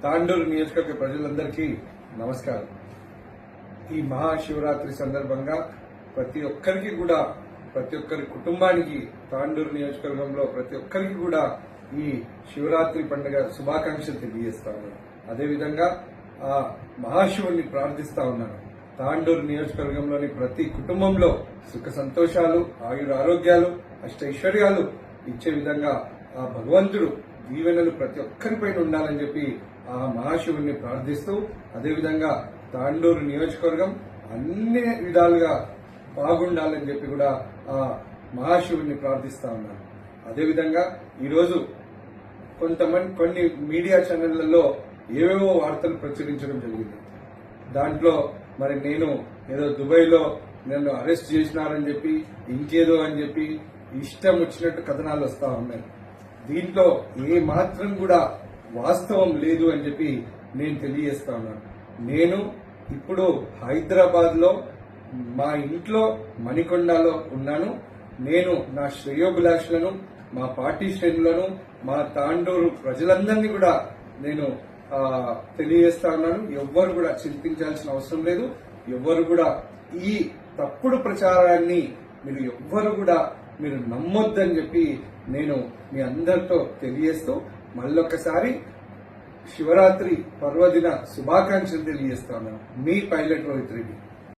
తాండూరు నియోజకవర్గ ప్రజలందరికీ నమస్కారం. ఈ మహాశివరాత్రి సందర్భంగా ప్రతి ఒక్కరికి కుటుంబానికి తాండూరు నియోజకవర్గంలో ప్రతి ఒక్కరికి కూడా ఈ శివరాత్రి పండుగ శుభాకాంక్షలు తెలియజేస్తా ఉన్నాను. అదేవిధంగా ఆ మహాశివుణ్ణి ప్రార్థిస్తా ఉన్నాను. తాండూరు నియోజకవర్గంలోని ప్రతి కుటుంబంలో సుఖ సంతోషాలు, ఆయుర ఆరోగ్యాలు, అష్టైశ్వర్యాలు ఇచ్చే విధంగా ఆ భగవంతుడు దీవెనలు ప్రతి ఒక్కరిపైన ఉండాలని చెప్పి ఆ మహాశివుణ్ణి ప్రార్థిస్తూ, అదేవిధంగా తాండూరు నియోజకవర్గం అన్ని విధాలుగా బాగుండాలని చెప్పి కూడా ఆ మహాశివుణ్ణి ప్రార్థిస్తా ఉన్నాను. అదేవిధంగా ఈరోజు కొన్ని మీడియా ఛానళ్లలో ఏవేవో వార్తలు ప్రచురించడం జరిగింది. దాంట్లో మరి నేను ఏదో దుబాయ్లో నన్ను అరెస్ట్ చేసినారని చెప్పి, ఇంకేదో అని చెప్పి ఇష్టం వచ్చినట్టు కథనాలు వస్తా ఉన్నాయి. దీంట్లో ఏ మాత్రం కూడా వాస్తవం లేదు అని చెప్పి నేను తెలియజేస్తా ఉన్నాను. నేను ఇప్పుడు హైదరాబాద్ లో మా ఇంట్లో మణికొండలో ఉన్నాను. నేను నా శ్రేయోభిలాషులను, మా పార్టీ శ్రేణులను, మా తాండూరు ప్రజలందరినీ కూడా నేను తెలియజేస్తా ఉన్నాను. ఎవ్వరు కూడా చింతించాల్సిన అవసరం లేదు. ఎవ్వరు కూడా ఈ తప్పుడు ప్రచారాన్ని మీరు నమ్మొద్దని చెప్పి నేను మీ అందరితో తెలియజేస్తూ మళ్ళొక్కసారి శివరాత్రి పర్వదిన శుభాకాంక్షలు తెలియజేస్తా ఉన్నాను. మీ పైలట్ రోహిత్ రెడ్డి.